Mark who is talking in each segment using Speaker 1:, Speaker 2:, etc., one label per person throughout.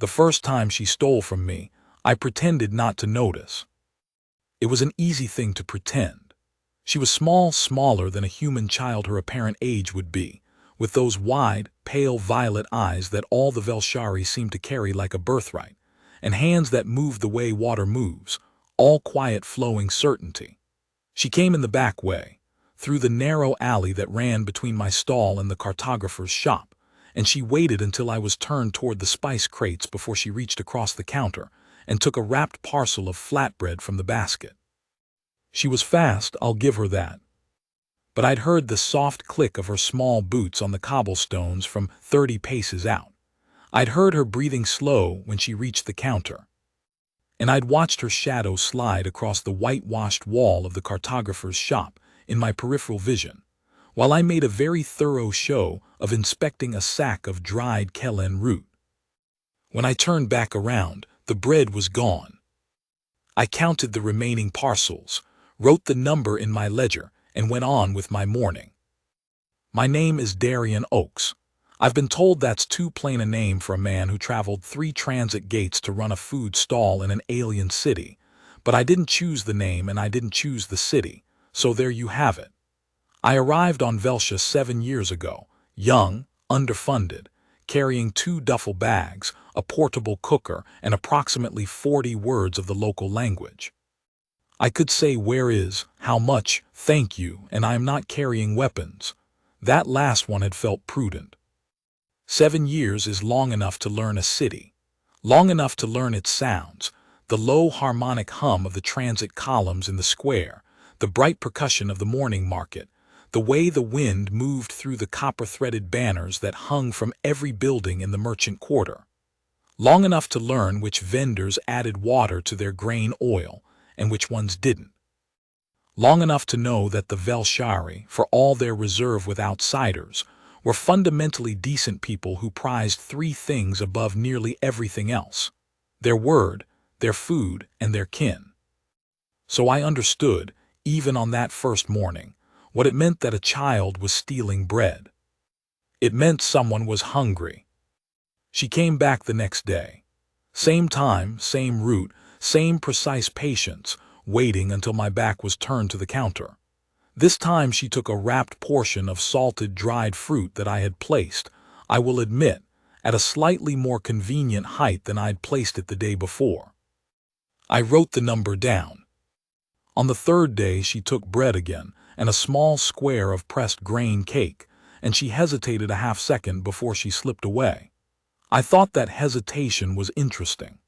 Speaker 1: The first time she stole from me, I pretended not to notice. It was an easy thing to pretend. She was smaller than a human child her apparent age would be, with those wide, pale violet eyes that all the Velshari seemed to carry like a birthright, and hands that moved the way water moves, all quiet flowing certainty. She came in the back way, through the narrow alley that ran between my stall and the cartographer's shop, and she waited until I was turned toward the spice crates before she reached across the counter and took a wrapped parcel of flatbread from the basket. She was fast, I'll give her that. But I'd heard the soft click of her small boots on the cobblestones from 30 paces out. I'd heard her breathing slow when she reached the counter. And I'd watched her shadow slide across the whitewashed wall of the cartographer's shop in my peripheral vision, while I made a very thorough show of inspecting a sack of dried kellen root. When I turned back around, the bread was gone. I counted the remaining parcels, wrote the number in my ledger, and went on with my morning. My name is Darian Oaks. I've been told that's too plain a name for a man who traveled 3 transit gates to run a food stall in an alien city, but I didn't choose the name and I didn't choose the city, so there you have it. I arrived on Velsha 7 years ago, young, underfunded, carrying 2 duffel bags, a portable cooker, and approximately 40 words of the local language. I could say where is, how much, thank you, and I am not carrying weapons. That last one had felt prudent. 7 years is long enough to learn a city, long enough to learn its sounds, the low harmonic hum of the transit columns in the square, the bright percussion of the morning market, the way the wind moved through the copper-threaded banners that hung from every building in the merchant quarter. Long enough to learn which vendors added water to their grain oil and which ones didn't. Long enough to know that the Velshari, for all their reserve with outsiders, were fundamentally decent people who prized 3 things above nearly everything else: their word, their food, and their kin. So I understood, even on that first morning, what it meant that a child was stealing bread. It meant someone was hungry. She came back the next day. Same time, same route, same precise patience, waiting until my back was turned to the counter. This time she took a wrapped portion of salted dried fruit that I had placed, I will admit, at a slightly more convenient height than I'd placed it the day before. I wrote the number down. On the 3rd day she took bread again and a small square of pressed grain cake, and she hesitated a half-second before she slipped away. I thought that hesitation was interesting.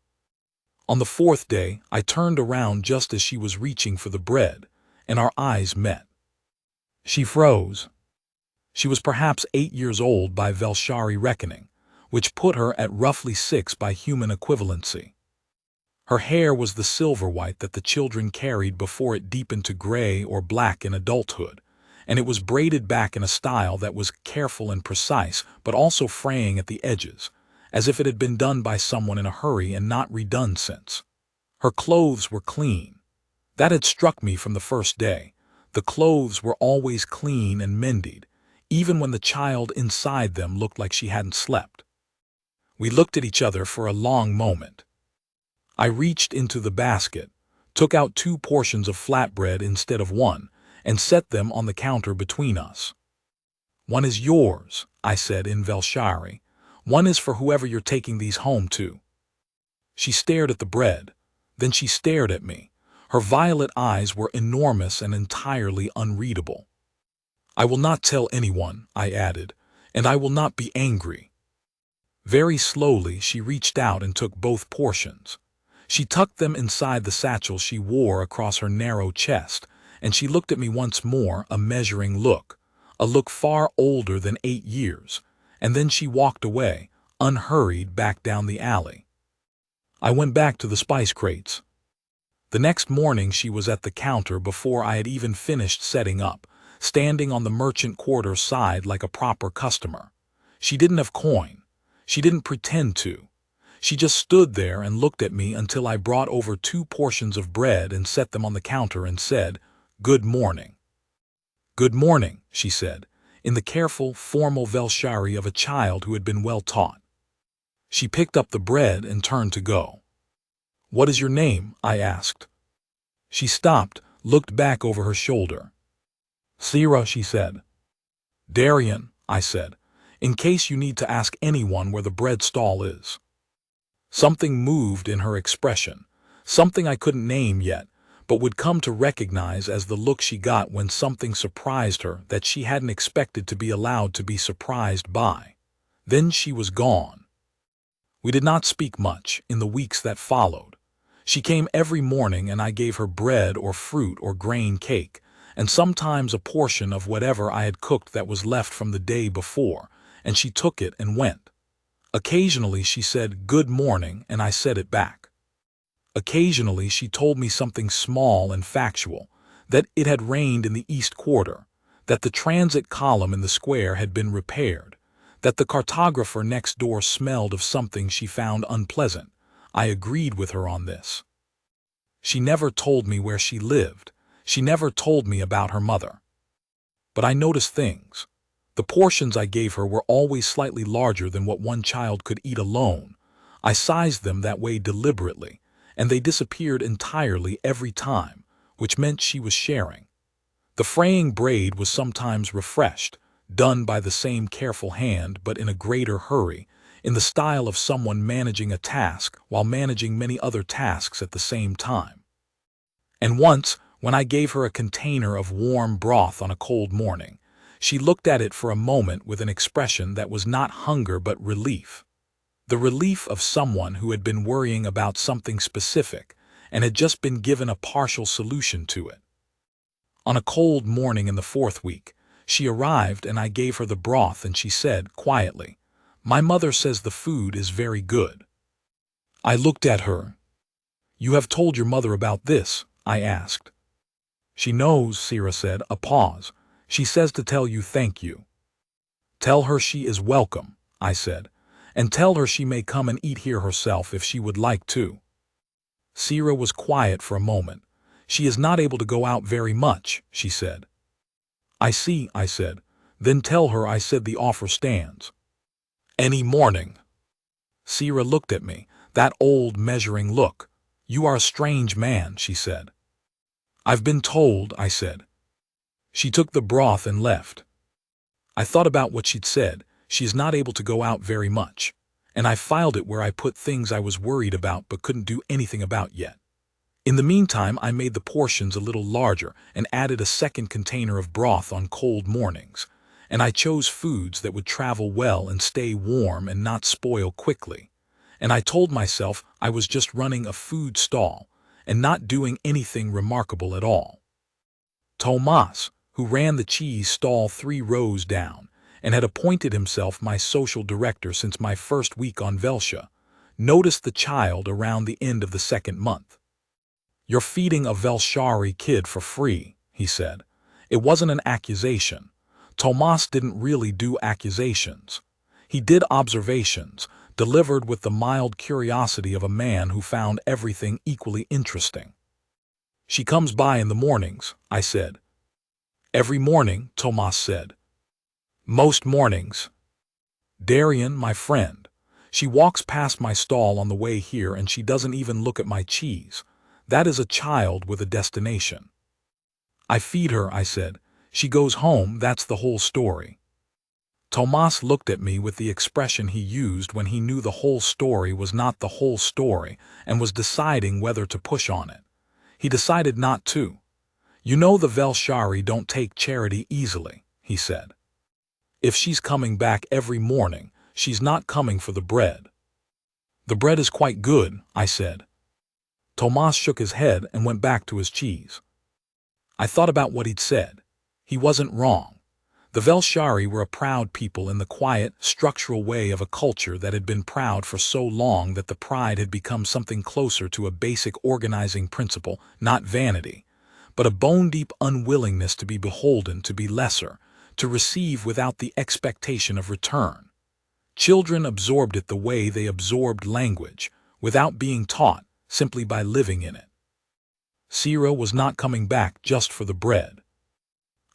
Speaker 1: On the 4th day, I turned around just as she was reaching for the bread, and our eyes met. She froze. She was perhaps 8 years old by Velshari reckoning, which put her at roughly 6 by human equivalency. Her hair was the silver white that the children carried before it deepened to gray or black in adulthood, and it was braided back in a style that was careful and precise but also fraying at the edges, as if it had been done by someone in a hurry and not redone since. Her clothes were clean. That had struck me from the first day. The clothes were always clean and mended, even when the child inside them looked like she hadn't slept. We looked at each other for a long moment. I reached into the basket, took out 2 portions of flatbread instead of 1, and set them on the counter between us. "One is yours," I said in Velshari. "One is for whoever you're taking these home to." She stared at the bread. Then she stared at me. Her violet eyes were enormous and entirely unreadable. "I will not tell anyone," I added, "and I will not be angry." Very slowly she reached out and took both portions. She tucked them inside the satchel she wore across her narrow chest, and she looked at me once more, a measuring look, a look far older than 8 years, and then she walked away, unhurried, back down the alley. I went back to the spice crates. The next morning she was at the counter before I had even finished setting up, standing on the merchant quarter side like a proper customer. She didn't have coin. She didn't pretend to. She just stood there and looked at me until I brought over 2 portions of bread and set them on the counter and said, "Good morning." "Good morning," she said, in the careful, formal Velshari of a child who had been well taught. She picked up the bread and turned to go. "What is your name?" I asked. She stopped, looked back over her shoulder. "Sira," she said. "Darian," I said, "in case you need to ask anyone where the bread stall is." Something moved in her expression, something I couldn't name yet, but would come to recognize as the look she got when something surprised her that she hadn't expected to be allowed to be surprised by. Then she was gone. We did not speak much in the weeks that followed. She came every morning and I gave her bread or fruit or grain cake, and sometimes a portion of whatever I had cooked that was left from the day before, and she took it and went. Occasionally she said, "Good morning," and I said it back. Occasionally she told me something small and factual, that it had rained in the East Quarter, that the transit column in the square had been repaired, that the cartographer next door smelled of something she found unpleasant. I agreed with her on this. She never told me where she lived. She never told me about her mother. But I noticed things. The portions I gave her were always slightly larger than what one child could eat alone. I sized them that way deliberately, and they disappeared entirely every time, which meant she was sharing. The fraying braid was sometimes refreshed, done by the same careful hand but in a greater hurry, in the style of someone managing a task while managing many other tasks at the same time. And once, when I gave her a container of warm broth on a cold morning, she looked at it for a moment with an expression that was not hunger but relief. The relief of someone who had been worrying about something specific and had just been given a partial solution to it. On a cold morning in the 4th week, she arrived and I gave her the broth and she said, quietly, "My mother says the food is very good." I looked at her. "You have told your mother about this?" I asked. "She knows," Sira said, a pause. "She says to tell you thank you." "Tell her she is welcome," I said, "and tell her she may come and eat here herself if she would like to." Sira was quiet for a moment. "She is not able to go out very much," she said. "I see," I said. "Then tell her I said the offer stands." "Any morning." Sira looked at me, that old measuring look. "You are a strange man," she said. "I've been told," I said. She took the broth and left. I thought about what she'd said. She is not able to go out very much. And I filed it where I put things I was worried about but couldn't do anything about yet. In the meantime, I made the portions a little larger and added a second container of broth on cold mornings. And I chose foods that would travel well and stay warm and not spoil quickly. And I told myself I was just running a food stall and not doing anything remarkable at all. Tomas, who ran the cheese stall 3 rows down and had appointed himself my social director since my first week on Velsha, noticed the child around the end of the 2nd month. "You're feeding a Velshari kid for free," he said. It wasn't an accusation. Tomas didn't really do accusations. He did observations, delivered with the mild curiosity of a man who found everything equally interesting. "She comes by in the mornings," I said. "Every morning," Tomas said. "Most mornings." "Darian, my friend. She walks past my stall on the way here and she doesn't even look at my cheese. That is a child with a destination." "I feed her," I said. "She goes home, that's the whole story." Tomas looked at me with the expression he used when he knew the whole story was not the whole story and was deciding whether to push on it. He decided not to. "You know the Velshari don't take charity easily," he said. "If she's coming back every morning, she's not coming for the bread." "The bread is quite good," I said. Tomas shook his head and went back to his cheese. I thought about what he'd said. He wasn't wrong. The Velshari were a proud people in the quiet, structural way of a culture that had been proud for so long that the pride had become something closer to a basic organizing principle, not vanity, but a bone-deep unwillingness to be beholden, to be lesser, to receive without the expectation of return. Children absorbed it the way they absorbed language, without being taught, simply by living in it. Sira was not coming back just for the bread.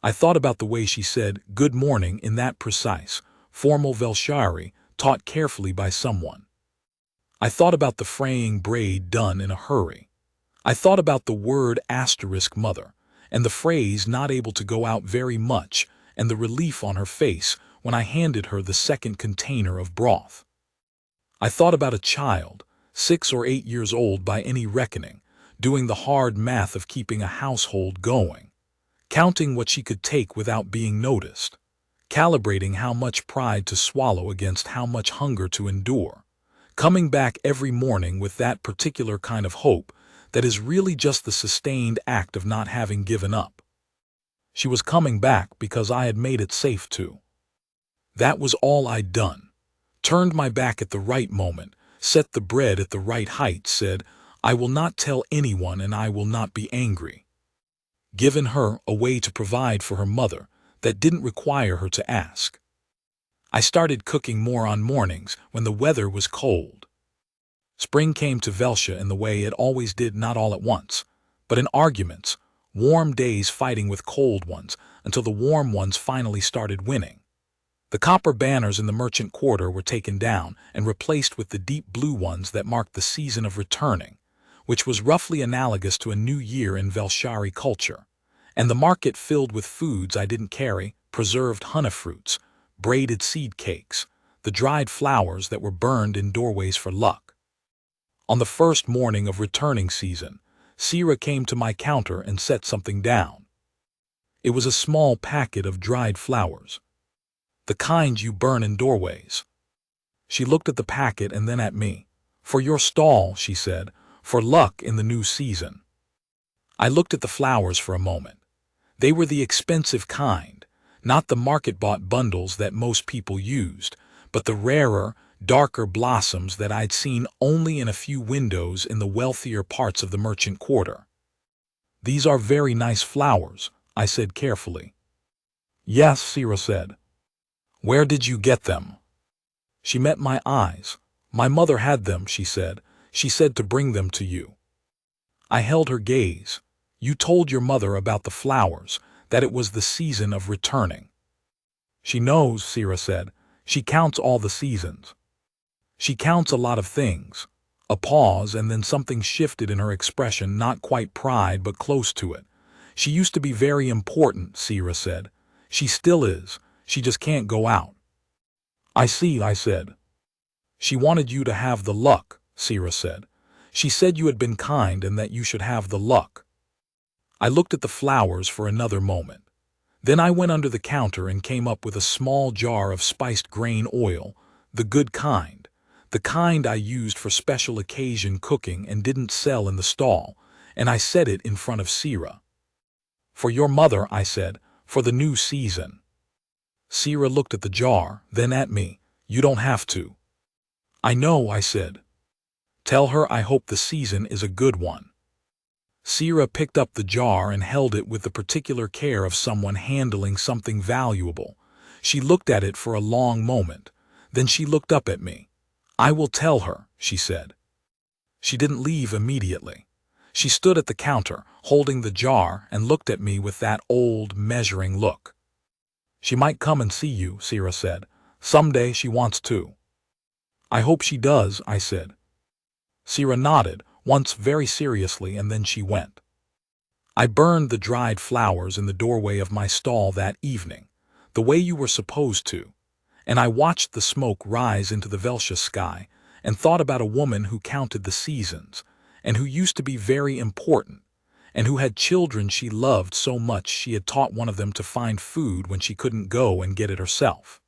Speaker 1: I thought about the way she said "good morning" in that precise, formal Velshari, taught carefully by someone. I thought about the fraying braid done in a hurry. I thought about the word asterisk mother, and the phrase not able to go out very much, and the relief on her face when I handed her the second container of broth. I thought about a child, 6 or 8 years old by any reckoning, doing the hard math of keeping a household going, counting what she could take without being noticed, calibrating how much pride to swallow against how much hunger to endure, coming back every morning with that particular kind of hope that is really just the sustained act of not having given up. She was coming back because I had made it safe to. That was all I'd done. Turned my back at the right moment, set the bread at the right height, said, I will not tell anyone and I will not be angry. Given her a way to provide for her mother that didn't require her to ask. I started cooking more on mornings when the weather was cold. Spring came to Velsha in the way it always did, not all at once, but in arguments, warm days fighting with cold ones until the warm ones finally started winning. The copper banners in the merchant quarter were taken down and replaced with the deep blue ones that marked the season of returning, which was roughly analogous to a new year in Velshari culture, and the market filled with foods I didn't carry, preserved honeyfruits, braided seed cakes, the dried flowers that were burned in doorways for luck. On the first morning of returning season, Sira came to my counter and set something down. It was a small packet of dried flowers. The kind you burn in doorways. She looked at the packet and then at me. For your stall, she said, for luck in the new season. I looked at the flowers for a moment. They were the expensive kind, not the market-bought bundles that most people used, but the rarer, darker blossoms that I'd seen only in a few windows in the wealthier parts of the merchant quarter. These are very nice flowers, I said carefully. Yes, Sira said. Where did you get them? She met my eyes. My mother had them, she said. She said to bring them to you. I held her gaze. You told your mother about the flowers, that it was the season of returning. She knows, Sira said. She counts all the seasons. She counts a lot of things. A pause, and then something shifted in her expression, not quite pride, but close to it. She used to be very important, Sira said. She still is. She just can't go out. I see, I said. She wanted you to have the luck, Sira said. She said you had been kind and that you should have the luck. I looked at the flowers for another moment. Then I went under the counter and came up with a small jar of spiced grain oil, the good kind, the kind I used for special occasion cooking and didn't sell in the stall, and I set it in front of Sira. For your mother, I said, for the new season. Sira looked at the jar, then at me. You don't have to. I know, I said. Tell her I hope the season is a good one. Sira picked up the jar and held it with the particular care of someone handling something valuable. She looked at it for a long moment. Then she looked up at me. I will tell her, she said. She didn't leave immediately. She stood at the counter, holding the jar, and looked at me with that old, measuring look. She might come and see you, Sira said. Someday she wants to. I hope she does, I said. Sira nodded, once very seriously, and then she went. I burned the dried flowers in the doorway of my stall that evening, the way you were supposed to, and I watched the smoke rise into the Velsha sky and thought about a woman who counted the seasons, and who used to be very important, and who had children she loved so much she had taught one of them to find food when she couldn't go and get it herself.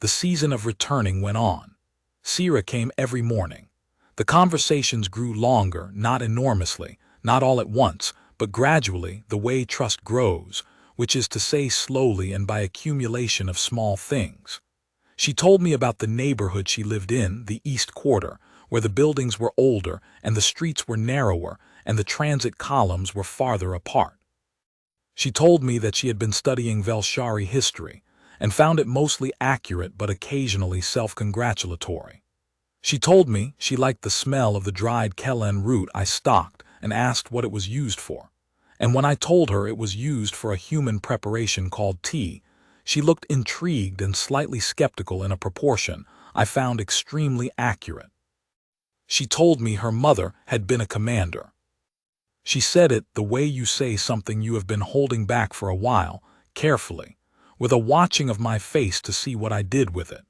Speaker 1: The season of returning went on. Sira came every morning. The conversations grew longer, not enormously, not all at once, but gradually, the way trust grows, which is to say slowly and by accumulation of small things. She told me about the neighborhood she lived in, the East Quarter, where the buildings were older and the streets were narrower and the transit columns were farther apart. She told me that she had been studying Velshari history and found it mostly accurate but occasionally self-congratulatory. She told me she liked the smell of the dried kellen root I stocked and asked what it was used for. And when I told her it was used for a human preparation called tea, she looked intrigued and slightly skeptical in a proportion I found extremely accurate. She told me her mother had been a commander. She said it the way you say something you have been holding back for a while, carefully, with a watching of my face to see what I did with it.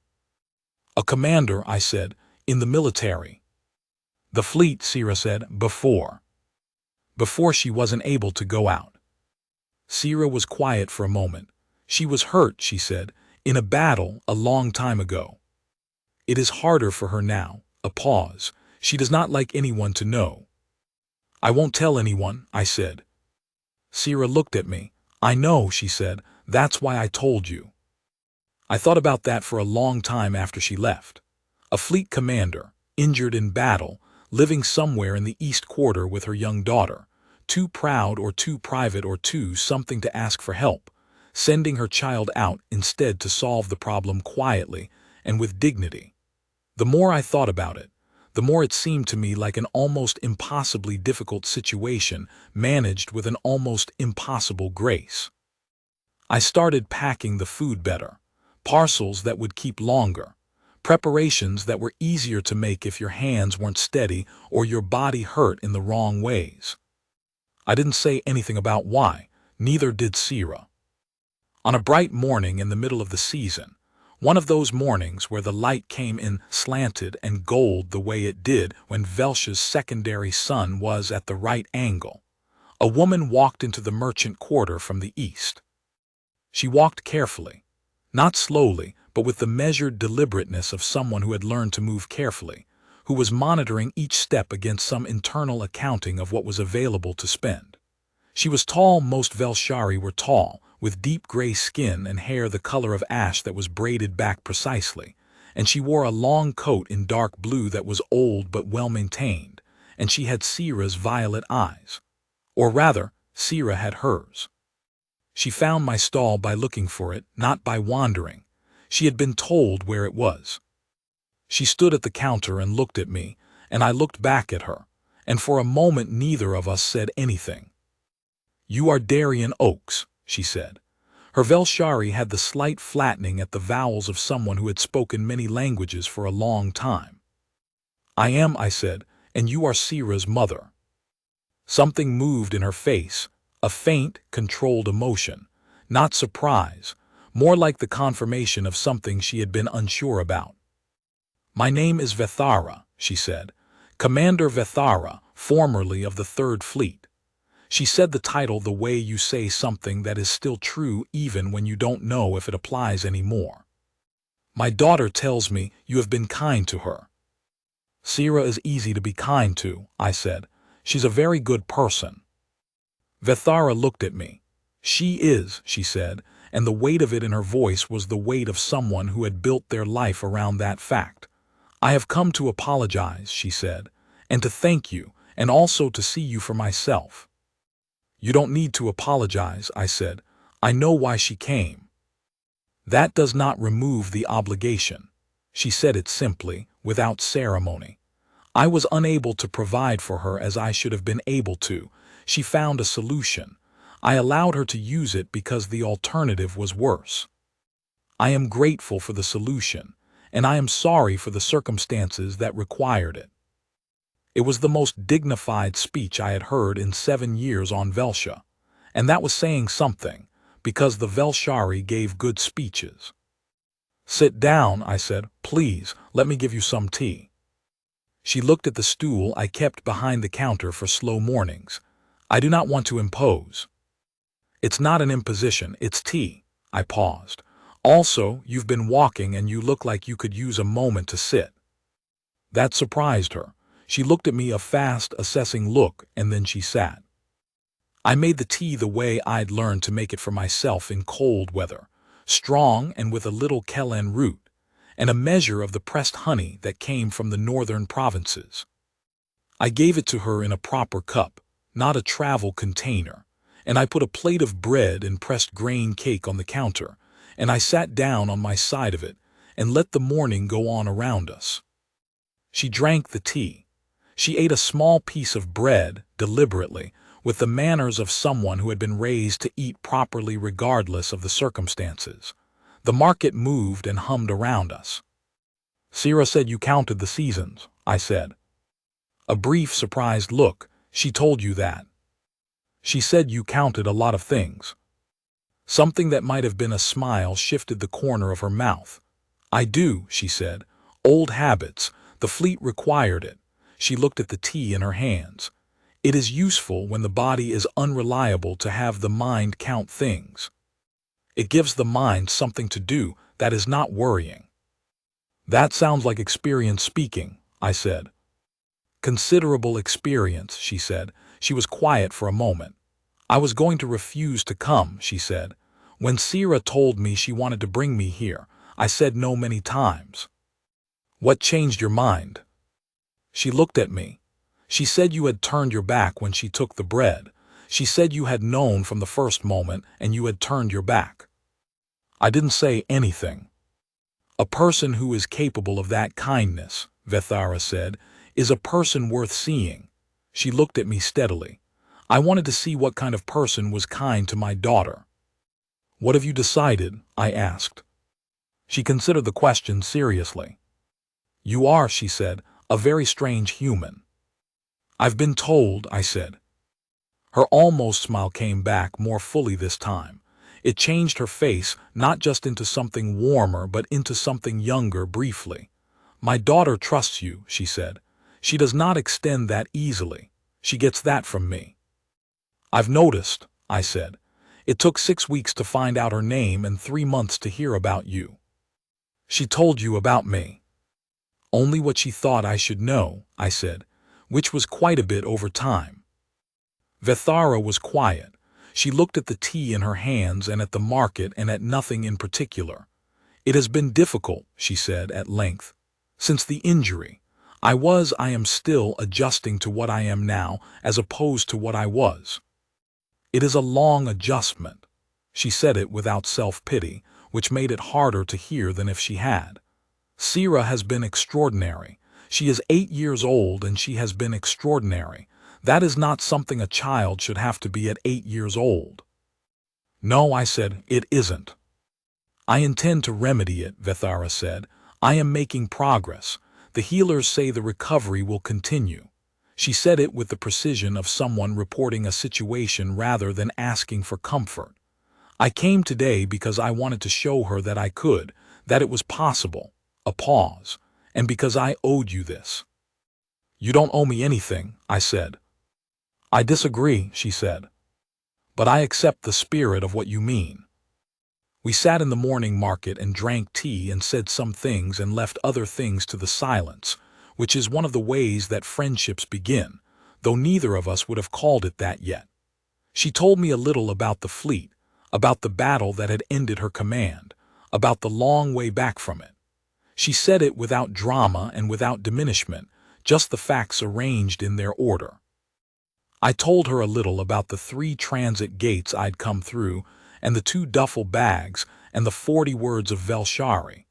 Speaker 1: A commander, I said, in the military. The fleet, Sira said, before she wasn't able to go out. Sira was quiet for a moment. She was hurt, she said, in a battle a long time ago. It is harder for her now. A pause. She does not like anyone to know. I won't tell anyone, I said. Sira looked at me. I know, she said, that's why I told you. I thought about that for a long time after she left. A fleet commander, injured in battle, living somewhere in the East Quarter with her young daughter, too proud or too private or too something to ask for help, sending her child out instead to solve the problem quietly and with dignity. The more I thought about it, the more it seemed to me like an almost impossibly difficult situation managed with an almost impossible grace. I started packing the food better, parcels that would keep longer, preparations that were easier to make if your hands weren't steady or your body hurt in the wrong ways. I didn't say anything about why, neither did Sira. On a bright morning in the middle of the season, one of those mornings where the light came in slanted and gold the way it did when Velsha's secondary sun was at the right angle, a woman walked into the merchant quarter from the east. She walked carefully, not slowly, but with the measured deliberateness of someone who had learned to move carefully, who was monitoring each step against some internal accounting of what was available to spend. She was tall, most Velshari were tall, with deep gray skin and hair the color of ash that was braided back precisely, and she wore a long coat in dark blue that was old but well-maintained, and she had Sira's violet eyes. Or rather, Sira had hers. She found my stall by looking for it, not by wandering. She had been told where it was. She stood at the counter and looked at me, and I looked back at her, and for a moment neither of us said anything. "You are Darien Oaks," she said. Her Velshari had the slight flattening at the vowels of someone who had spoken many languages for a long time. "I am," I said, "and you are Sira's mother." Something moved in her face, a faint, controlled emotion, not surprise, more like the confirmation of something she had been unsure about. "My name is Vethara," she said, "Commander Vethara, formerly of the Third Fleet." She said the title the way you say something that is still true even when you don't know if it applies anymore. "My daughter tells me you have been kind to her." "Sira is easy to be kind to," I said. "She's a very good person." Vethara looked at me. "She is," she said, and the weight of it in her voice was the weight of someone who had built their life around that fact. "I have come to apologize," she said, "and to thank you, and also to see you for myself." "You don't need to apologize," I said. "I know why she came." "That does not remove the obligation." She said it simply, without ceremony. I was unable to provide for her as I should have been able to. She found a solution. I allowed her to use it because the alternative was worse. I am grateful for the solution, and I am sorry for the circumstances that required it. It was the most dignified speech I had heard in 7 years on Velsha, and that was saying something, because the Velshari gave good speeches. "Sit down," I said. "Please, let me give you some tea." She looked at the stool I kept behind the counter for slow mornings. "I do not want to impose." "It's not an imposition, it's tea." I paused. "Also, you've been walking and you look like you could use a moment to sit." That surprised her. She looked at me a fast, assessing look, and then she sat. I made the tea the way I'd learned to make it for myself in cold weather, strong and with a little kellen root, and a measure of the pressed honey that came from the northern provinces. I gave it to her in a proper cup, not a travel container, and I put a plate of bread and pressed grain cake on the counter, and I sat down on my side of it and let the morning go on around us. She drank the tea. She ate a small piece of bread, deliberately, with the manners of someone who had been raised to eat properly regardless of the circumstances. The market moved and hummed around us. "Sira said you counted the seasons," I said. A brief, surprised look. She told you that. She said you counted a lot of things. Something that might have been a smile shifted the corner of her mouth. I do, she said. Old habits. The fleet required it. She looked at the tea in her hands. It is useful when the body is unreliable to have the mind count things. It gives the mind something to do that is not worrying. That sounds like experience speaking, I said. Considerable experience, she said. She was quiet for a moment. I was going to refuse to come, she said. When Sira told me she wanted to bring me here, I said no many times. What changed your mind? She looked at me. She said you had turned your back when she took the bread. She said you had known from the first moment and you had turned your back. I didn't say anything. A person who is capable of that kindness, Vethara said, is a person worth seeing. She looked at me steadily. I wanted to see what kind of person was kind to my daughter. What have you decided? I asked. She considered the question seriously. You are, she said, a very strange human. I've been told, I said. Her almost smile came back more fully this time. It changed her face not just into something warmer but into something younger briefly. My daughter trusts you, she said. She does not extend that easily. She gets that from me. I've noticed, I said. It took 6 weeks to find out her name and 3 months to hear about you. She told you about me. Only what she thought I should know, I said, which was quite a bit over time. Vethara was quiet. She looked at the tea in her hands and at the market and at nothing in particular. It has been difficult, she said at length. Since the injury, I am still adjusting to what I am now as opposed to what I was. It is a long adjustment. She said it without self-pity, which made it harder to hear than if she had. Sira has been extraordinary. She is 8 years old and she has been extraordinary. That is not something a child should have to be at 8 years old. No, I said, it isn't. I intend to remedy it, Vethara said. I am making progress. The healers say the recovery will continue. She said it with the precision of someone reporting a situation rather than asking for comfort. I came today because I wanted to show her that I could, that it was possible. A pause. And because I owed you this. You don't owe me anything, I said. I disagree, she said. But I accept the spirit of what you mean. We sat in the morning market and drank tea and said some things and left other things to the silence, which is one of the ways that friendships begin, though neither of us would have called it that yet. She told me a little about the fleet, about the battle that had ended her command, about the long way back from it. She said it without drama and without diminishment, just the facts arranged in their order. I told her a little about the 3 transit gates I'd come through, and the 2 duffel bags, and the 40 words of Velshari,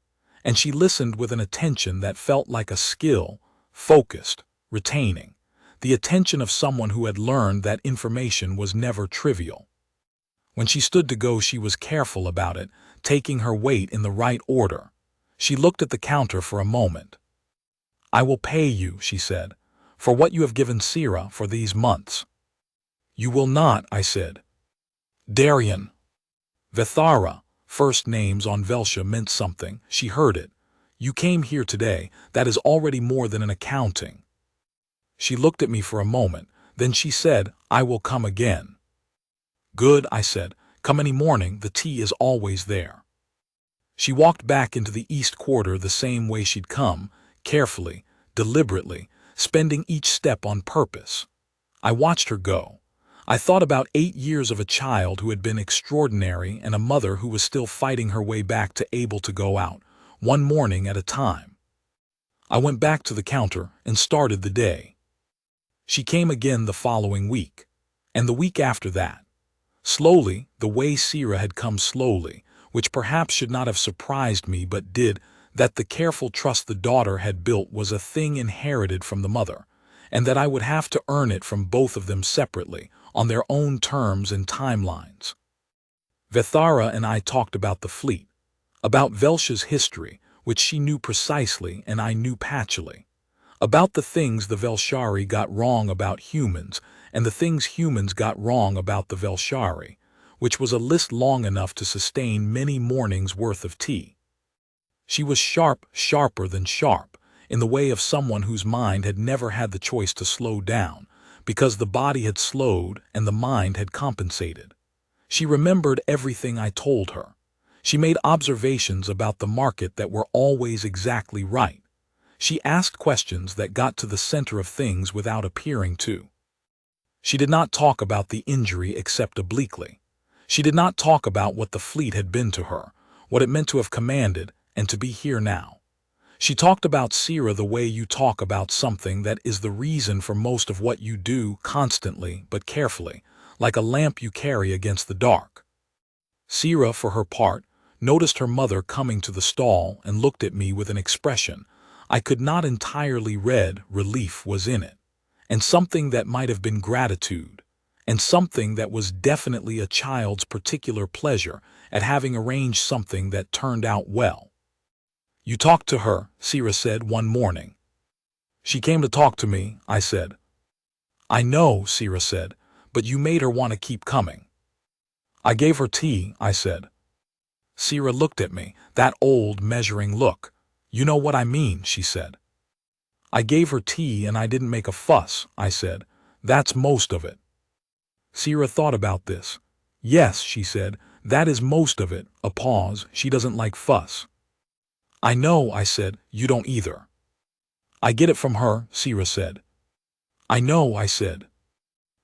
Speaker 1: and she listened with an attention that felt like a skill, focused, retaining, the attention of someone who had learned that information was never trivial. When she stood to go, she was careful about it, taking her weight in the right order. She looked at the counter for a moment. I will pay you, she said, for what you have given Sira for these months. You will not, I said. Darien. Vethara, first names on Velsha meant something. She heard it. You came here today. That is already more than an accounting. She looked at me for a moment. Then she said, I will come again. Good, I said. Come any morning. The tea is always there. She walked back into the east quarter the same way she'd come, carefully, deliberately, spending each step on purpose. I watched her go. I thought about 8 years of a child who had been extraordinary and a mother who was still fighting her way back to able to go out, one morning at a time. I went back to the counter and started the day. She came again the following week, and the week after that. Slowly, the way Sira had come slowly, which perhaps should not have surprised me but did, that the careful trust the daughter had built was a thing inherited from the mother, and that I would have to earn it from both of them separately, on their own terms and timelines. Vethara and I talked about the fleet, about Velsha's history, which she knew precisely and I knew patchily. About the things the Velshari got wrong about humans, and the things humans got wrong about the Velshari, which was a list long enough to sustain many mornings' worth of tea. She was sharp, sharper than sharp, in the way of someone whose mind had never had the choice to slow down, because the body had slowed and the mind had compensated. She remembered everything I told her. She made observations about the market that were always exactly right. She asked questions that got to the center of things without appearing to. She did not talk about the injury except obliquely. She did not talk about what the fleet had been to her, what it meant to have commanded, and to be here now. She talked about Sira the way you talk about something that is the reason for most of what you do, constantly but carefully, like a lamp you carry against the dark. Sira, for her part, noticed her mother coming to the stall and looked at me with an expression I could not entirely read. Relief was in it, and something that might have been gratitude, and something that was definitely a child's particular pleasure at having arranged something that turned out well. "You talked to her," Sira said one morning. "She came to talk to me," I said. "I know," Sira said, "but you made her want to keep coming." "I gave her tea," I said. Sira looked at me, that old measuring look. "You know what I mean," she said. "I gave her tea and I didn't make a fuss," I said. "That's most of it." Sira thought about this. "Yes," she said, "that is most of it." A pause. "She doesn't like fuss." "I know," I said. "You don't either." "I get it from her," Sira said. "I know," I said.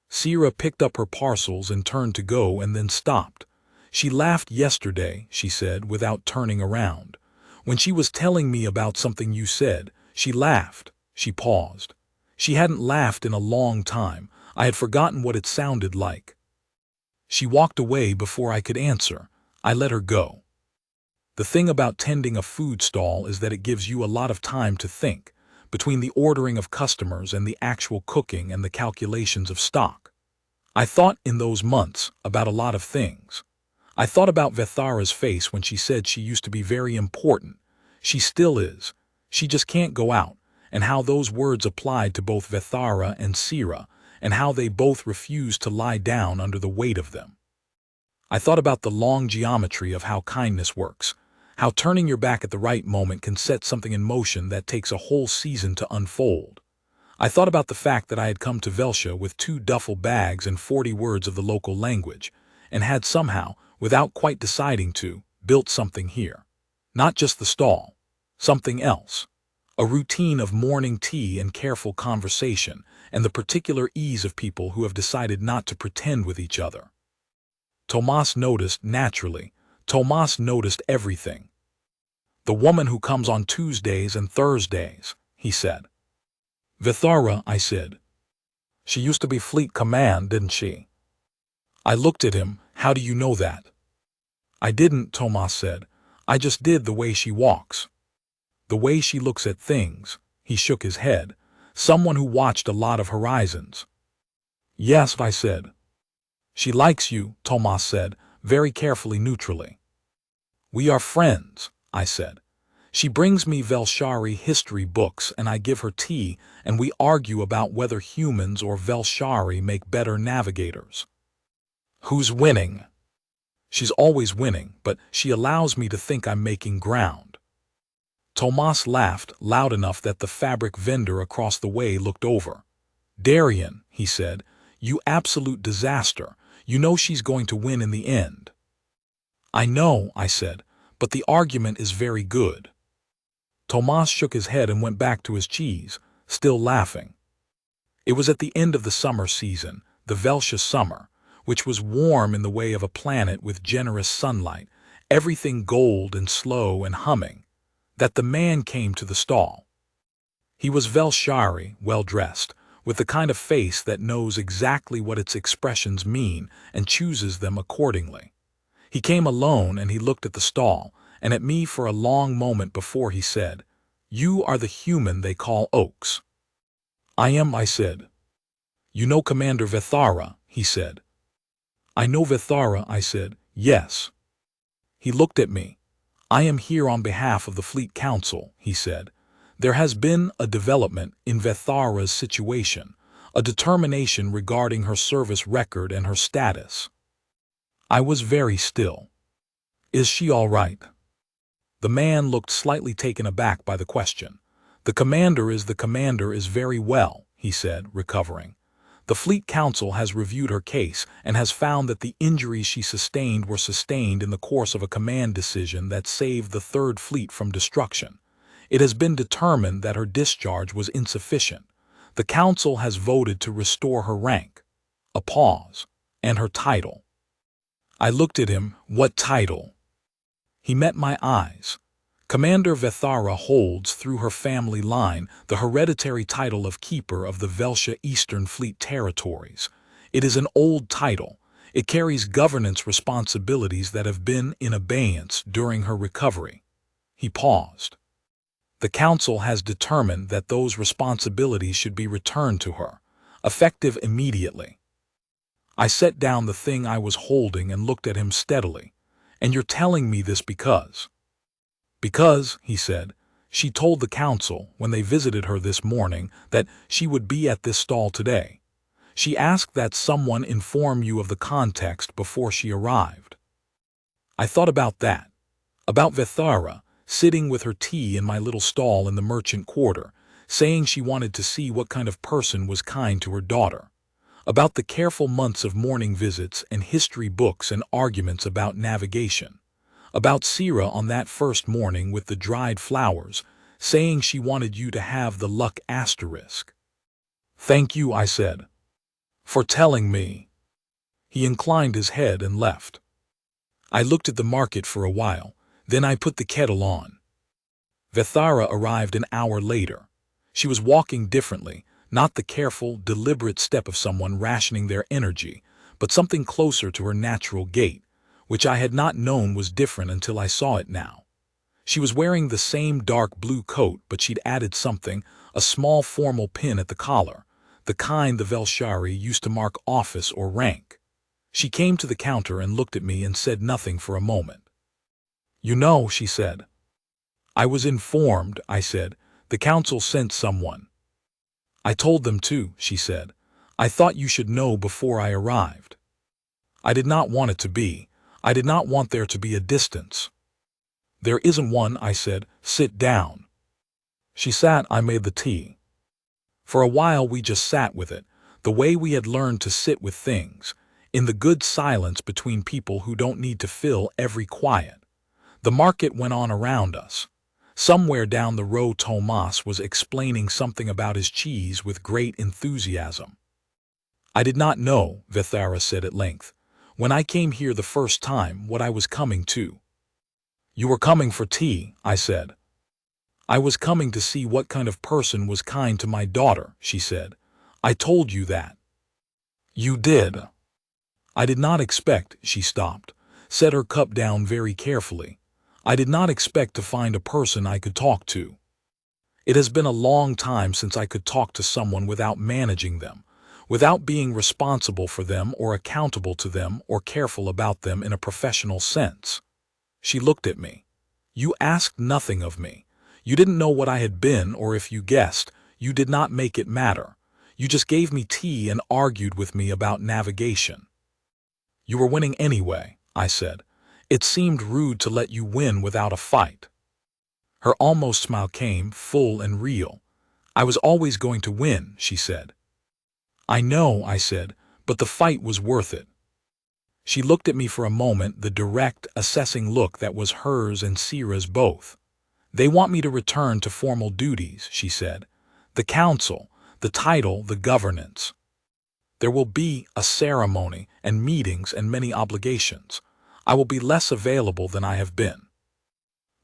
Speaker 1: Sira picked up her parcels and turned to go and then stopped. "She laughed yesterday," she said, without turning around. "When she was telling me about something you said, she laughed." She paused. She hadn't laughed in a long time. I had forgotten what it sounded like. She walked away before I could answer. I let her go. The thing about tending a food stall is that it gives you a lot of time to think, between the ordering of customers and the actual cooking and the calculations of stock. I thought in those months about a lot of things. I thought about Vethara's face when she said she used to be very important. She still is. She just can't go out, and how those words applied to both Vethara and Sira, and how they both refused to lie down under the weight of them. I thought about the long geometry of how kindness works, how turning your back at the right moment can set something in motion that takes a whole season to unfold. I thought about the fact that I had come to Velsha with 2 duffel bags and 40 words of the local language, and had somehow, without quite deciding to, built something here. Not just the stall. Something else. A routine of morning tea and careful conversation, and the particular ease of people who have decided not to pretend with each other. Tomas noticed, naturally. Tomas noticed everything. "The woman who comes on Tuesdays and Thursdays," he said. "Vethara," I said. "She used to be fleet command, didn't she?" I looked at him. "How do you know that?" "I didn't," Tomas said. "I just did the way she walks. The way she looks at things." He shook his head. "Someone who watched a lot of horizons." "Yes," I said. "She likes you," Tomas said, very carefully neutrally. "We are friends," I said. "She brings me Velshari history books and I give her tea, and we argue about whether humans or Velshari make better navigators. Who's winning? She's always winning, but she allows me to think I'm making ground." Tomas laughed, loud enough that the fabric vendor across the way looked over. "Darian," he said, "you absolute disaster. You know she's going to win in the end." "I know," I said, "but the argument is very good." Tomas shook his head and went back to his cheese, still laughing. It was at the end of the summer season, the Velsha summer, which was warm in the way of a planet with generous sunlight, everything gold and slow and humming, that the man came to the stall. He was Velshari, well-dressed, with the kind of face that knows exactly what its expressions mean and chooses them accordingly. He came alone and he looked at the stall and at me for a long moment before he said, "You are the human they call Orcs." "I am," I said. "You know Commander Vethara," he said. "I know Vethara," I said. "Yes." He looked at me. "I am here on behalf of the Fleet Council," he said. There has been a development in Vethara's situation, a determination regarding her service record and her status. I was very still. Is she all right? The man looked slightly taken aback by the question. The commander is very well, he said, recovering. The Fleet Council has reviewed her case and has found that the injuries she sustained were sustained in the course of a command decision that saved the Third Fleet from destruction. It has been determined that her discharge was insufficient. The Council has voted to restore her rank. A pause. And her title. I looked at him. What title? He met my eyes. Commander Vethara holds, through her family line, the hereditary title of Keeper of the Velsha Eastern Fleet Territories. It is an old title. It carries governance responsibilities that have been in abeyance during her recovery. He paused. The Council has determined that those responsibilities should be returned to her, effective immediately. I set down the thing I was holding and looked at him steadily. And you're telling me this because? Because, he said, she told the Council, when they visited her this morning, that she would be at this stall today. She asked that someone inform you of the context before she arrived. I thought about that. About Vethara, sitting with her tea in my little stall in the merchant quarter, saying she wanted to see what kind of person was kind to her daughter. About the careful months of morning visits and history books and arguments about navigation. About Sira on that first morning with the dried flowers, saying she wanted you to have the luck asterisk. Thank you, I said, for telling me. He inclined his head and left. I looked at the market for a while, then I put the kettle on. Vethara arrived an hour later. She was walking differently, not the careful, deliberate step of someone rationing their energy, but something closer to her natural gait, which I had not known was different until I saw it now. She was wearing the same dark blue coat, but she'd added something, a small formal pin at the collar, the kind the Velshari used to mark office or rank. She came to the counter and looked at me and said nothing for a moment. You know, she said. I was informed, I said. The Council sent someone. I told them to, she said. I thought you should know before I arrived. I did not want it to be. I did not want there to be a distance. There isn't one, I said. Sit down. She sat. I made the tea. For a while we just sat with it, the way we had learned to sit with things, in the good silence between people who don't need to fill every quiet. The market went on around us. Somewhere down the road Tomas was explaining something about his cheese with great enthusiasm. I did not know, Vethara said at length, when I came here the first time what I was coming to. You were coming for tea, I said. I was coming to see what kind of person was kind to my daughter, she said. I told you that. You did. I did not expect, she stopped, set her cup down very carefully. I did not expect to find a person I could talk to. It has been a long time since I could talk to someone without managing them, without being responsible for them or accountable to them or careful about them in a professional sense. She looked at me. You asked nothing of me. You didn't know what I had been, or if you guessed, you did not make it matter. You just gave me tea and argued with me about navigation. You were winning anyway, I said. It seemed rude to let you win without a fight. Her almost smile came, full and real. I was always going to win, she said. I know, I said, but the fight was worth it. She looked at me for a moment, the direct, assessing look that was hers and Sira's both. They want me to return to formal duties, she said. The council, the title, the governance. There will be a ceremony and meetings and many obligations. I will be less available than I have been.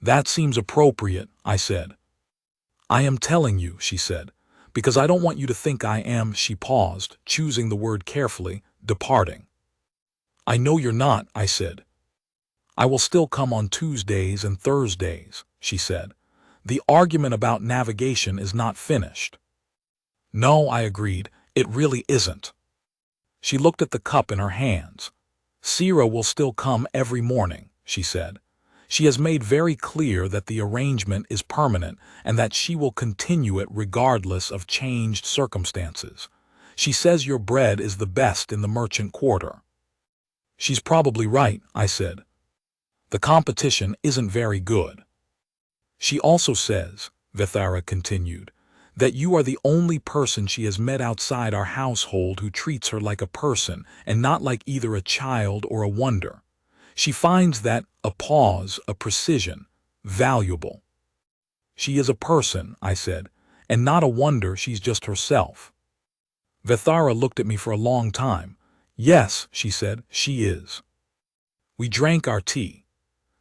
Speaker 1: That seems appropriate, I said. I am telling you, she said, because I don't want you to think I am, she paused, choosing the word carefully, departing. I know you're not, I said. I will still come on Tuesdays and Thursdays, she said. The argument about navigation is not finished. No, I agreed, it really isn't. She looked at the cup in her hands. Sira will still come every morning, she said. She has made very clear that the arrangement is permanent and that she will continue it regardless of changed circumstances. She says your bread is the best in the merchant quarter. She's probably right, I said. The competition isn't very good. She also says, Vethara continued, that you are the only person she has met outside our household who treats her like a person and not like either a child or a wonder. She finds that a pause, a precision, valuable. She is a person, I said, and not a wonder. She's just herself. Vethara looked at me for a long time. Yes, she said, she is. We drank our tea.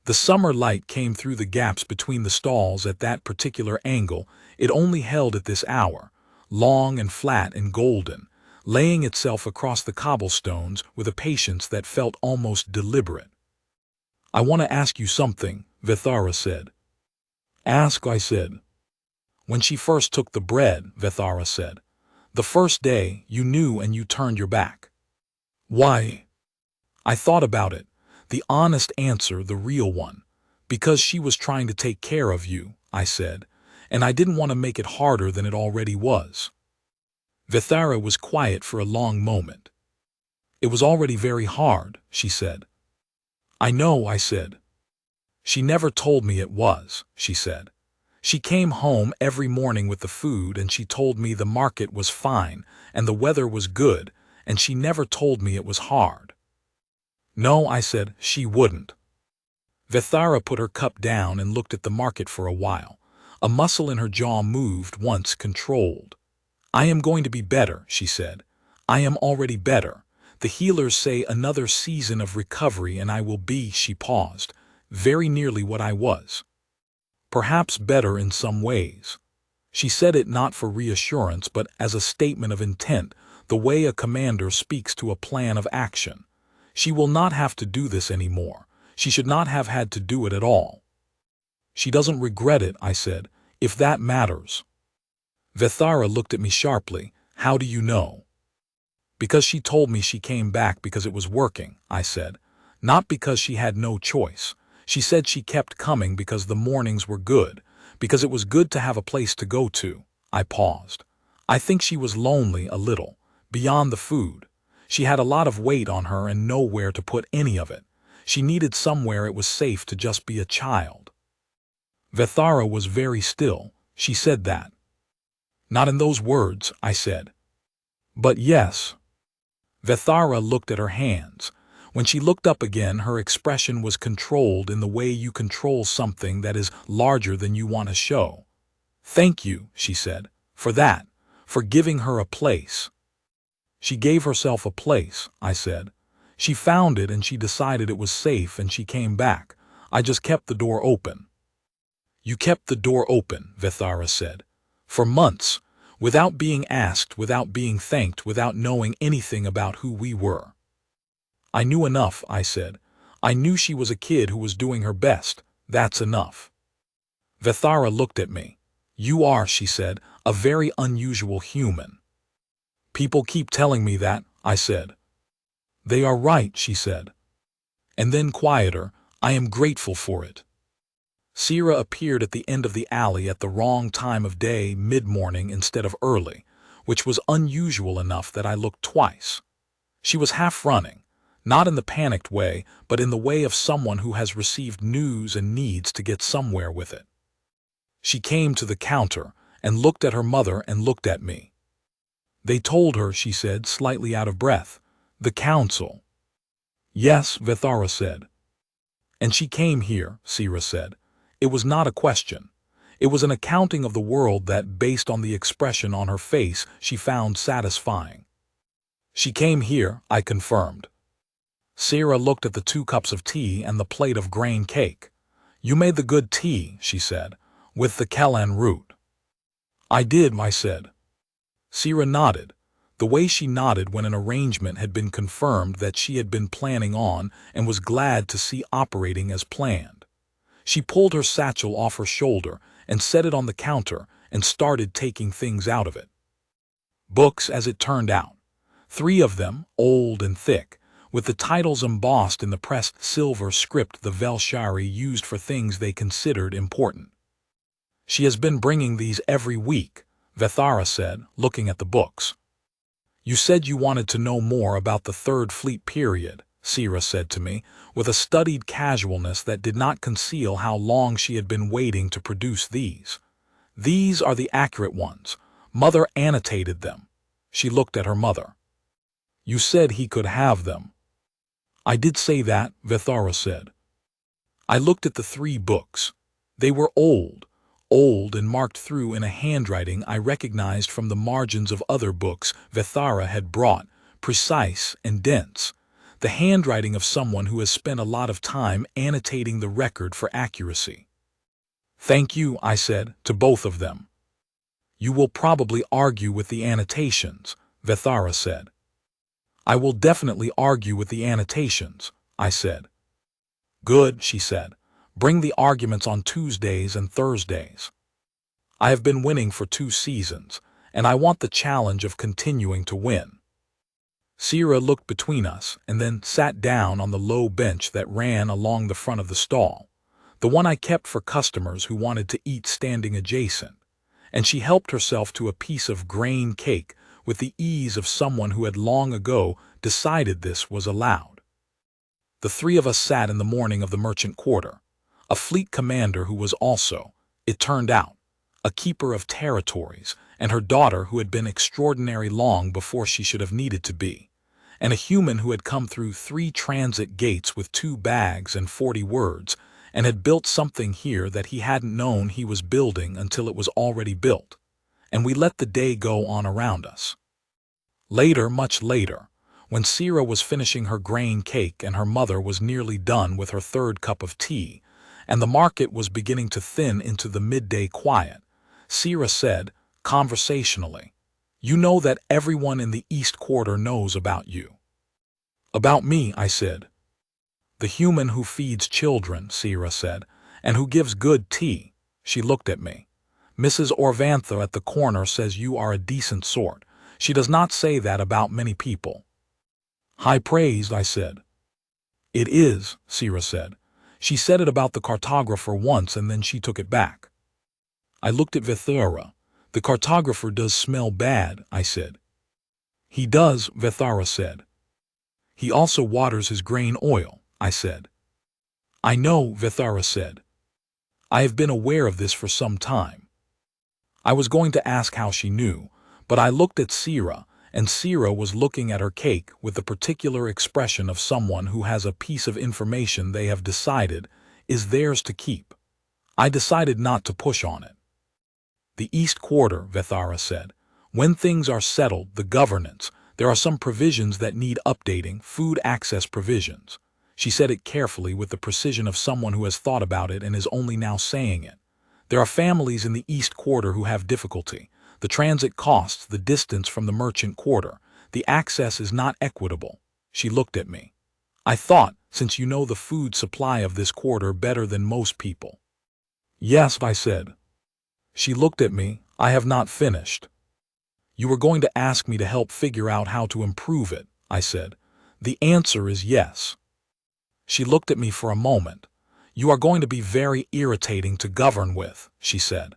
Speaker 1: The summer light came through the gaps between the stalls at that particular angle. It only held at this hour, long and flat and golden, laying itself across the cobblestones with a patience that felt almost deliberate. I want to ask you something, Vethara said. Ask, I said. When she first took the bread, Vethara said, the first day you knew and you turned your back. Why? I thought about it. The honest answer, the real one. Because she was trying to take care of you, I said, and I didn't want to make it harder than it already was. Vethara was quiet for a long moment. It was already very hard, she said. I know, I said. She never told me it was, she said. She came home every morning with the food and she told me the market was fine and the weather was good, and she never told me it was hard. No, I said, she wouldn't. Vethara put her cup down and looked at the market for a while. A muscle in her jaw moved once controlled. I am going to be better, she said. I am already better. The healers say another season of recovery and I will be, she paused, very nearly what I was. Perhaps better in some ways. She said it not for reassurance but as a statement of intent, the way a commander speaks to a plan of action. She will not have to do this anymore. She should not have had to do it at all. She doesn't regret it, I said, if that matters. Vethara looked at me sharply. How do you know? Because she told me she came back because it was working, I said. Not because she had no choice. She said she kept coming because the mornings were good, because it was good to have a place to go to. I paused. I think she was lonely a little, beyond the food. She had a lot of weight on her and nowhere to put any of it. She needed somewhere it was safe to just be a child. Vethara was very still. She said that. Not in those words, I said. But yes. Vethara looked at her hands. When she looked up again, her expression was controlled in the way you control something that is larger than you want to show. Thank you, she said, for that, for giving her a place. She gave herself a place, I said. She found it and she decided it was safe and she came back. I just kept the door open. You kept the door open, Vethara said. For months, without being asked, without being thanked, without knowing anything about who we were. I knew enough, I said. I knew she was a kid who was doing her best. That's enough. Vethara looked at me. You are, she said, a very unusual human. People keep telling me that, I said. They are right, she said. And then quieter, I am grateful for it. Sira appeared at the end of the alley at the wrong time of day, mid-morning instead of early, which was unusual enough that I looked twice. She was half running, not in the panicked way, but in the way of someone who has received news and needs to get somewhere with it. She came to the counter and looked at her mother and looked at me. They told her, she said, slightly out of breath. The council. Yes, Vethara said. And she came here, Sira said. It was not a question. It was an accounting of the world that, based on the expression on her face, she found satisfying. She came here, I confirmed. Sira looked at the 2 cups of tea and the plate of grain cake. You made the good tea, she said, with the Kellan root. I did, I said. Sira nodded, the way she nodded when an arrangement had been confirmed that she had been planning on and was glad to see operating as planned. She pulled her satchel off her shoulder and set it on the counter and started taking things out of it. Books, as it turned out. 3 of them, old and thick, with the titles embossed in the pressed silver script the Velshari used for things they considered important. "She has been bringing these every week," Vethara said, looking at the books. "You said you wanted to know more about the Third Fleet period," Sira said to me, with a studied casualness that did not conceal how long she had been waiting to produce these. "These are the accurate ones. Mother annotated them." She looked at her mother. "You said he could have them." "I did say that," Vethara said. I looked at the 3 books. They were old and marked through in a handwriting I recognized from the margins of other books Vethara had brought, precise and dense, the handwriting of someone who has spent a lot of time annotating the record for accuracy. "Thank you," I said, to both of them. "You will probably argue with the annotations," Vethara said. "I will definitely argue with the annotations," I said. "Good," she said. "Bring the arguments on Tuesdays and Thursdays. I have been winning for 2 seasons, and I want the challenge of continuing to win." Sira looked between us and then sat down on the low bench that ran along the front of the stall, the one I kept for customers who wanted to eat standing adjacent, and she helped herself to a piece of grain cake with the ease of someone who had long ago decided this was allowed. The 3 of us sat in the morning of the merchant quarter. A fleet commander who was also, it turned out, a keeper of territories, and her daughter who had been extraordinary long before she should have needed to be, and a human who had come through 3 transit gates with 2 bags and 40 words, and had built something here that he hadn't known he was building until it was already built, and we let the day go on around us. Later, much later, when Sira was finishing her grain cake and her mother was nearly done with her 3rd cup of tea, and the market was beginning to thin into the midday quiet, Sira said, conversationally, "You know that everyone in the East Quarter knows about you." "About me," I said. "The human who feeds children," Sira said, "and who gives good tea." She looked at me. "Mrs. Orvantha at the corner says you are a decent sort. She does not say that about many people." "High praise," I said. "It is," Sira said. "She said it about the cartographer once and then she took it back." I looked at Vethara. "The cartographer does smell bad," I said. "He does," Vethara said. "He also waters his grain oil," I said. "I know," Vethara said. "I have been aware of this for some time." I was going to ask how she knew, but I looked at Sira, and Sira was looking at her cake with the particular expression of someone who has a piece of information they have decided is theirs to keep. I decided not to push on it. "The East Quarter," Vethara said. "When things are settled, the governance, there are some provisions that need updating, food access provisions." She said it carefully with the precision of someone who has thought about it and is only now saying it. "There are families in the East Quarter who have difficulty. The transit costs, the distance from the merchant quarter, the access is not equitable." She looked at me. "I thought, since you know the food supply of this quarter better than most people." "Yes," I said. She looked at me. "I have not finished." "You were going to ask me to help figure out how to improve it," I said. "The answer is yes." She looked at me for a moment. "You are going to be very irritating to govern with," she said.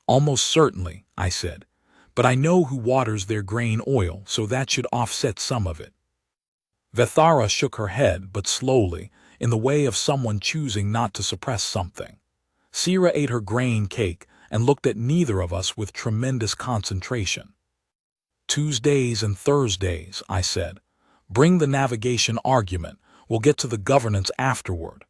Speaker 1: "Almost certainly," I said. "But I know who waters their grain oil, so that should offset some of it." Vethara shook her head, but slowly, in the way of someone choosing not to suppress something. Sira ate her grain cake and looked at neither of us with tremendous concentration. "Tuesdays and Thursdays," I said. "Bring the navigation argument. We'll get to the governance afterward."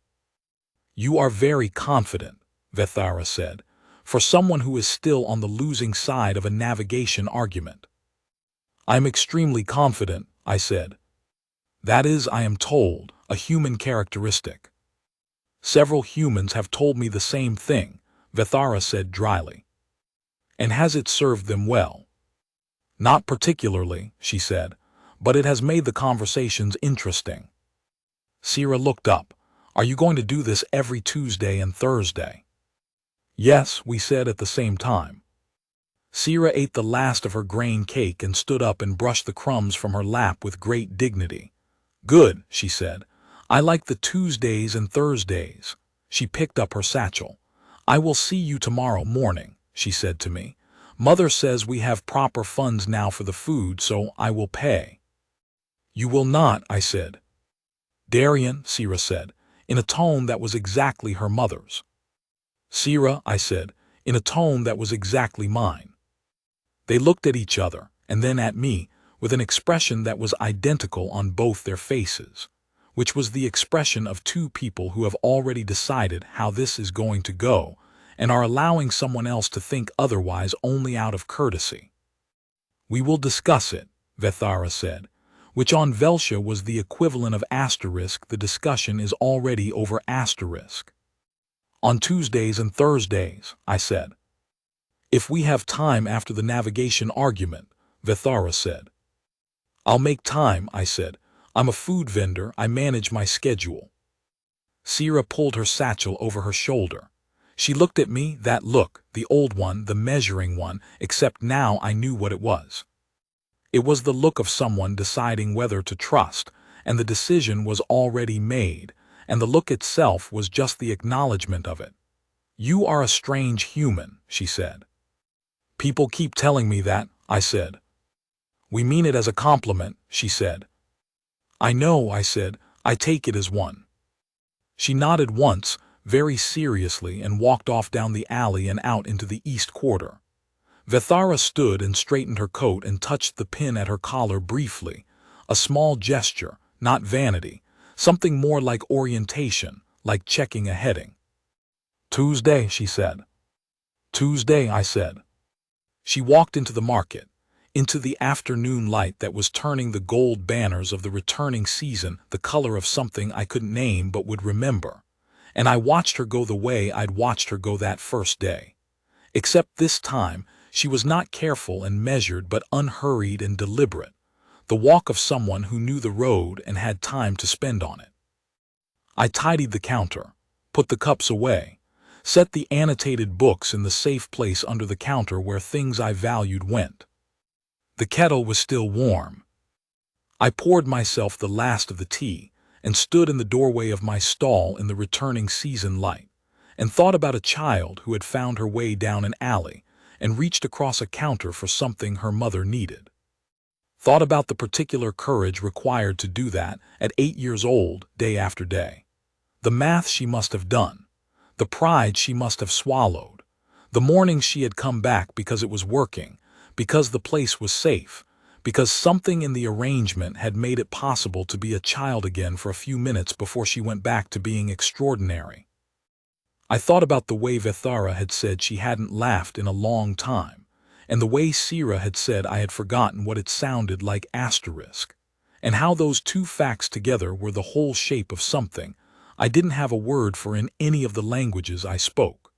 Speaker 1: "You are very confident," Vethara said, "for someone who is still on the losing side of a navigation argument." "I'm extremely confident," I said. "That is, I am told, a human characteristic." "Several humans have told me the same thing," Vethara said dryly. "And has it served them well?" "Not particularly," she said, "but it has made the conversations interesting." Sira looked up. "Are you going to do this every Tuesday and Thursday?" "Yes," we said at the same time. Sira ate the last of her grain cake and stood up and brushed the crumbs from her lap with great dignity. Good, she said. I like the Tuesdays and Thursdays. She picked up her satchel. I will see you tomorrow morning, she said to me. Mother says we have proper funds now for the food, so I will pay. You will not, I said. Darian, Sira said, in a tone that was exactly her mother's. Sira, I said, in a tone that was exactly mine. They looked at each other, and then at me, with an expression that was identical on both their faces, which was the expression of two people who have already decided how this is going to go, and are allowing someone else to think otherwise only out of courtesy. We will discuss it, Vethara said, which on Velsha was the equivalent of asterisk. The discussion is already over asterisk. On Tuesdays and Thursdays, I said. If we have time after the navigation argument, Vethara said. I'll make time, I said. I'm a food vendor, I manage my schedule. Sira pulled her satchel over her shoulder. She looked at me, that look, the old one, the measuring one, except now I knew what it was. It was the look of someone deciding whether to trust, and the decision was already made, and the look itself was just the acknowledgement of it. You are a strange human, she said. People keep telling me that, I said. We mean it as a compliment, she said. I know, I said, I take it as one. She nodded once, very seriously, and walked off down the alley and out into the east quarter. Vethara stood and straightened her coat and touched the pin at her collar briefly, a small gesture, not vanity, something more like orientation, like checking a heading. Tuesday, she said. Tuesday, I said. She walked into the market, into the afternoon light that was turning the gold banners of the returning season the color of something I couldn't name but would remember, and I watched her go the way I'd watched her go that first day. Except this time, she was not careful and measured but unhurried and deliberate, the walk of someone who knew the road and had time to spend on it. I tidied the counter, put the cups away, set the annotated books in the safe place under the counter where things I valued went. The kettle was still warm. I poured myself the last of the tea and stood in the doorway of my stall in the returning season light, and thought about a child who had found her way down an alley and reached across a counter for something her mother needed. Thought about the particular courage required to do that at 8 years old, day after day. The math she must have done. The pride she must have swallowed. The mornings she had come back because it was working, because the place was safe, because something in the arrangement had made it possible to be a child again for a few minutes before she went back to being extraordinary. I thought about the way Vethara had said she hadn't laughed in a long time, and the way Sira had said I had forgotten what it sounded like asterisk, and how those two facts together were the whole shape of something I didn't have a word for in any of the languages I spoke.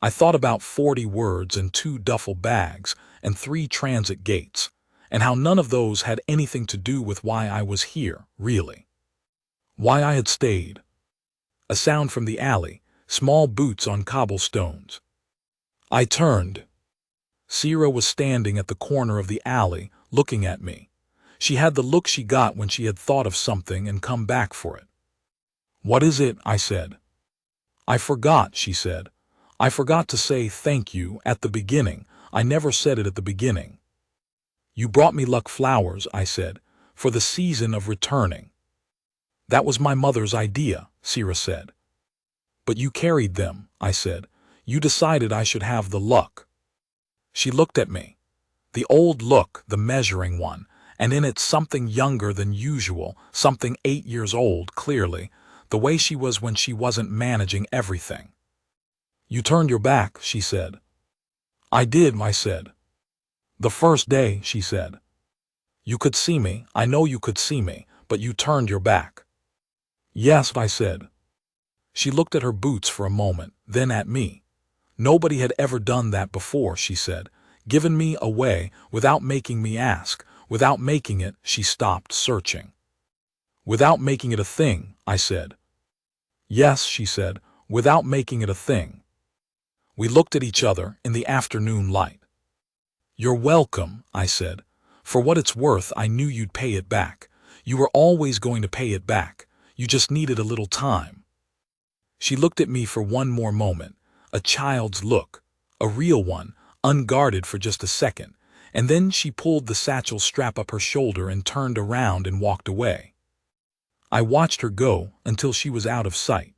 Speaker 1: I thought about 40 words and 2 duffel bags and 3 transit gates, and how none of those had anything to do with why I was here, really. Why I had stayed. A sound from the alley, small boots on cobblestones. I turned. Sira was standing at the corner of the alley, looking at me. She had the look she got when she had thought of something and come back for it. What is it? I said. I forgot, she said. I forgot to say thank you at the beginning. I never said it at the beginning. You brought me luck flowers, I said, for the season of returning. That was my mother's idea, Sira said. But you carried them, I said. You decided I should have the luck. She looked at me. The old look, the measuring one, and in it something younger than usual, something 8 years old, clearly, the way she was when she wasn't managing everything. You turned your back, she said. I did, I said. The first day, she said. You could see me, I know you could see me, but you turned your back. Yes, I said. She looked at her boots for a moment, then at me. Nobody had ever done that before, she said, given me away without making me ask, without making it, she stopped searching. Without making it a thing, I said. Yes, she said, without making it a thing. We looked at each other in the afternoon light. You're welcome, I said. For what it's worth, I knew you'd pay it back. You were always going to pay it back. You just needed a little time. She looked at me for one more moment, a child's look, a real one, unguarded for just a second, and then she pulled the satchel strap up her shoulder and turned around and walked away. I watched her go until she was out of sight.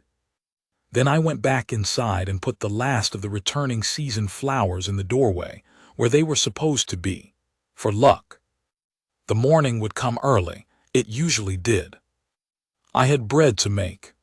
Speaker 1: Then I went back inside and put the last of the returning season flowers in the doorway, where they were supposed to be, for luck. The morning would come early. It usually did. I had bread to make,